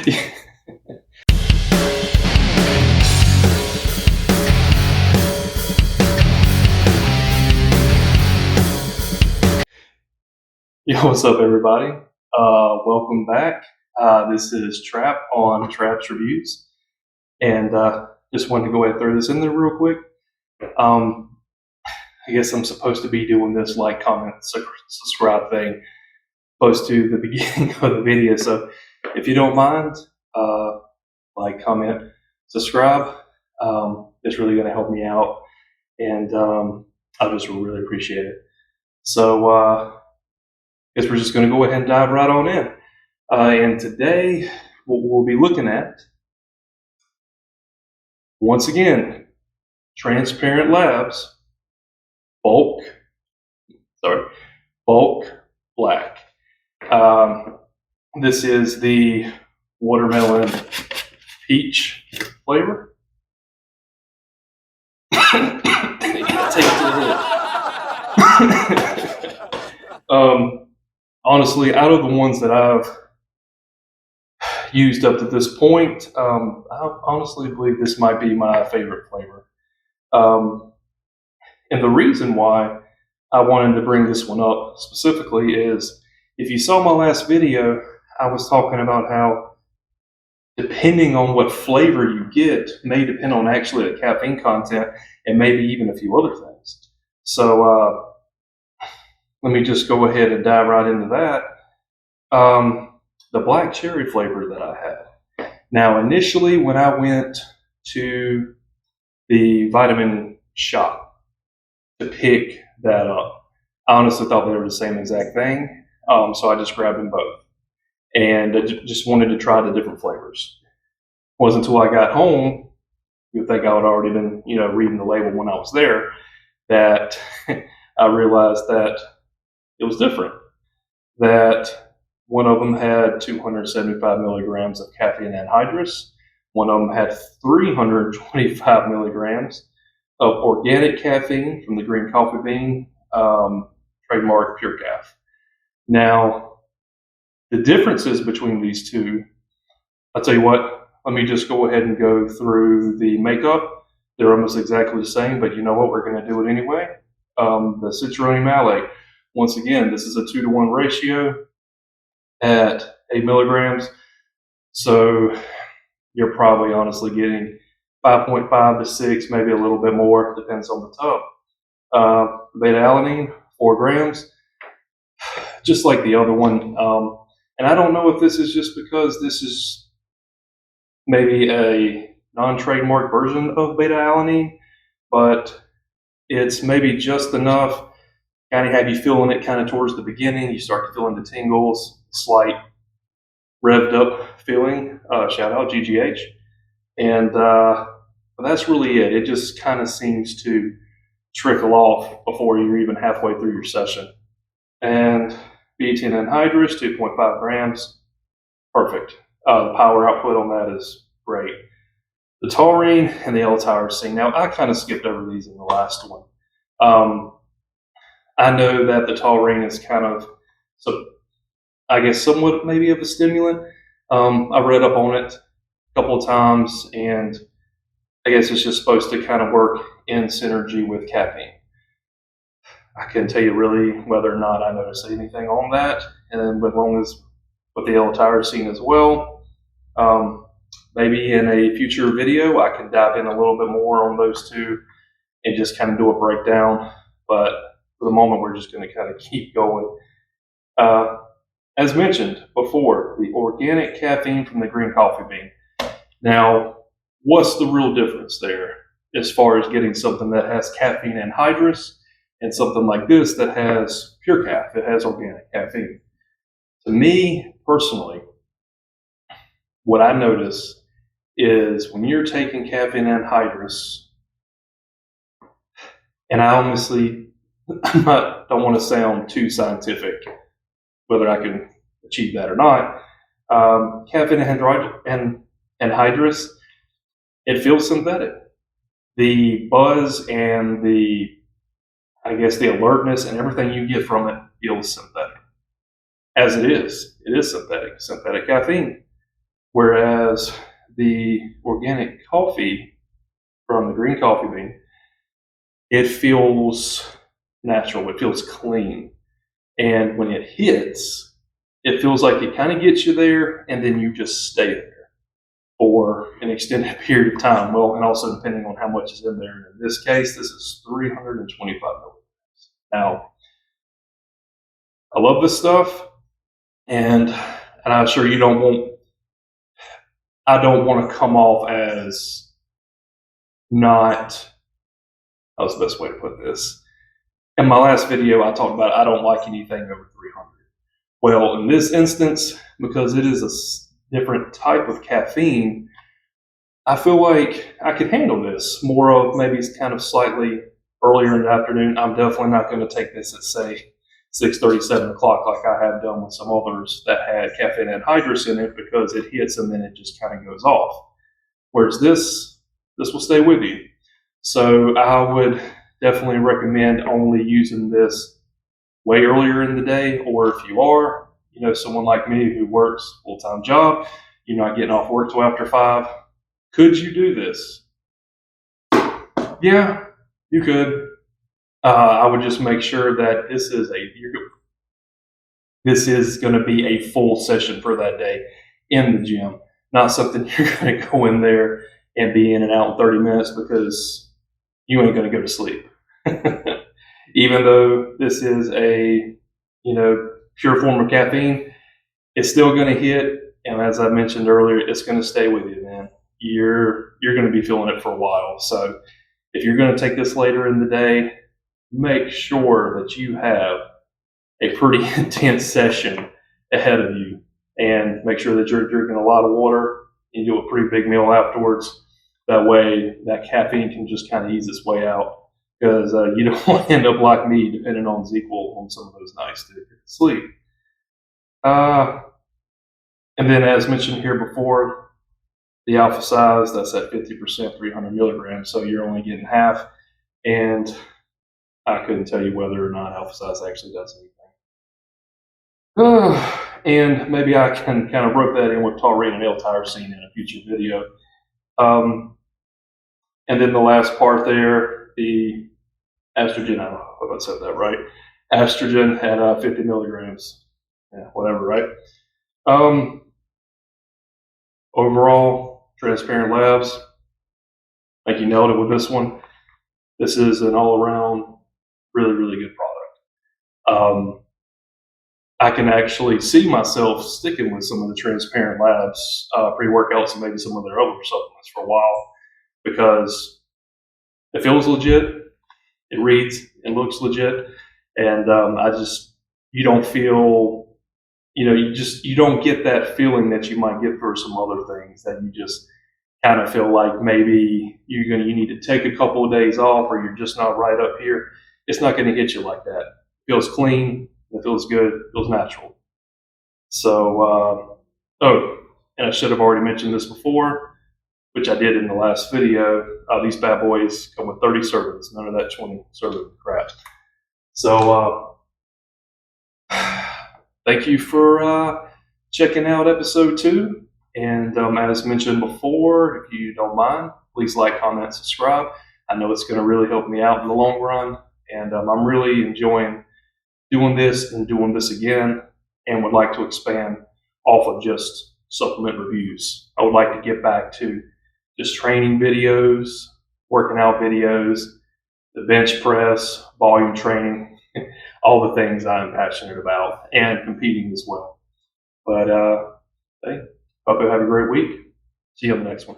Yo, what's up, everybody? Welcome back. This is Trap on Traps Reviews, and just wanted to go ahead and throw this in there real quick. I guess I'm supposed to be doing this like, comment, subscribe thing close to the beginning of the video. So if you don't mind, like, comment, subscribe. It's really going to help me out, and I just really appreciate it. So I guess we're just going to go ahead and dive right on in. And today, what we'll be looking at, once again, Transparent Labs Bulk Black. This is the watermelon peach flavor. Take it to the head. Honestly, out of the ones that I've used up to this point, I honestly believe this might be my favorite flavor. And the reason why I wanted to bring this one up specifically is, if you saw my last video, I was talking about how depending on what flavor you get may depend on actually the caffeine content and maybe even a few other things. So let me just go ahead and dive right into that. The black cherry flavor that I had. Now, initially, when I went to the vitamin shop to pick that up, I honestly thought they were the same exact thing. So I just grabbed them both. And I just wanted to try the different flavors. It wasn't until I got home, you'd think I would already been, reading the label when I was there, that I realized that it was different. That one of them had 275 milligrams of caffeine anhydrous. One of them had 325 milligrams of organic caffeine from the green coffee bean, trademark Pure Caf. Now, the differences between these two, I'll tell you what, let me just go ahead and go through the makeup. They're almost exactly the same, but you know what? We're going to do it anyway. The citrulline malate. Once again, this is a 2-to-1 ratio at 8 milligrams. So you're probably honestly getting 5.5 to 6, maybe a little bit more, depends on the tub. Beta-alanine, 4 grams, just like the other one. And I don't know if this is just because this is maybe a non-trademark version of beta-alanine, but it's maybe just enough kind of have you feeling it kind of towards the beginning. You start feeling the tingles, slight revved up feeling. Shout out GGH. And that's really it. It just kind of seems to trickle off before you're even halfway through your session. And betaine anhydrous, 2.5 grams. Perfect. The power output on that is great. The taurine and the L-tyrosine. Now, I kind of skipped over these in the last one. I know that the taurine is kind of, I guess, somewhat maybe of a stimulant. I read up on it a couple of times, and I guess it's just supposed to kind of work in synergy with caffeine. I couldn't tell you really whether or not I noticed anything on that, and then as long as with the L-tyrosine as well. Maybe in a future video, I can dive in a little bit more on those two and just kind of do a breakdown. But for the moment, we're just going to kind of keep going. As mentioned before, the organic caffeine from the green coffee bean. Now, what's the real difference there as far as getting something that has caffeine anhydrous and something like this that has Pure Caf, it has organic caffeine? To me, personally, what I notice is when you're taking caffeine anhydrous, and I honestly don't want to sound too scientific, whether I can achieve that or not. Caffeine anhydrous, it feels synthetic. The buzz and the alertness and everything you get from it feels synthetic. As it is synthetic caffeine. Whereas the organic coffee from the green coffee bean, it feels natural, it feels clean. And when it hits, it feels like it kind of gets you there and then you just stay there for an extended period of time. Well, and also depending on how much is in there. In this case, this is 325 milligrams. Now, I love this stuff, and I'm sure you don't want. I don't want to come off as not. That was the best way to put this. In my last video, I talked about I don't like anything over 300. Well, in this instance, because it is a different type of caffeine, I feel like I could handle this. More of maybe kind of slightly earlier in the afternoon. I'm definitely not going to take this at, say, 6:30, 7 o'clock like I have done with some others that had caffeine anhydrous in it, because it hits and then it just kind of goes off. Whereas this will stay with you. So I would definitely recommend only using this way earlier in the day, or if you are, someone like me who works full-time job, you're not getting off work till after 5. Could you do this? Yeah, you could. I would just make sure that this is going to be a full session for that day in the gym, not something you're going to go in there and be in and out in 30 minutes because you ain't going to go to sleep. Even though this is a pure form of caffeine, it's still going to hit, and as I mentioned earlier, it's going to stay with you, man. You're going to be feeling it for a while. So if you're going to take this later in the day, make sure that you have a pretty intense session ahead of you, and make sure that you're drinking a lot of water. You do a pretty big meal afterwards. That way that caffeine can just kind of ease its way out, because you don't want to end up like me, depending on ZzzQuil on some of those nights to get to sleep. And then, as mentioned here before, the alpha size, that's at 50%, 300 milligrams, so you're only getting half. And I couldn't tell you whether or not alpha size actually does anything. And maybe I can kind of rope that in with taurine and L-tyrosine in a future video. And then the last part there, the estrogen, I hope I said that right. Estrogen at 50 milligrams. Yeah, whatever, right? Overall, Transparent Labs, I think you nailed it with this one. This is an all-around really, really good product. I can actually see myself sticking with some of the Transparent Labs pre-workouts and maybe some of their other supplements for a while, because it feels legit, it reads, it looks legit, and you don't feel, you don't get that feeling that you might get for some other things, that you just kind of feel like maybe you need to take a couple of days off, or you're just not right up here. It's not going to hit you like that. It feels clean, it feels good, it feels natural. So, and I should have already mentioned this before, which I did in the last video. These bad boys come with 30 servings, none of that 20 serving crap. So, thank you for checking out episode 2. And as mentioned before, if you don't mind, please like, comment, subscribe. I know it's going to really help me out in the long run. And I'm really enjoying doing this and doing this again, and would like to expand off of just supplement reviews. I would like to get back to just training videos, working out videos, the bench press, volume training, all the things I'm passionate about, and competing as well. But hey, hope you have a great week. See you on the next one.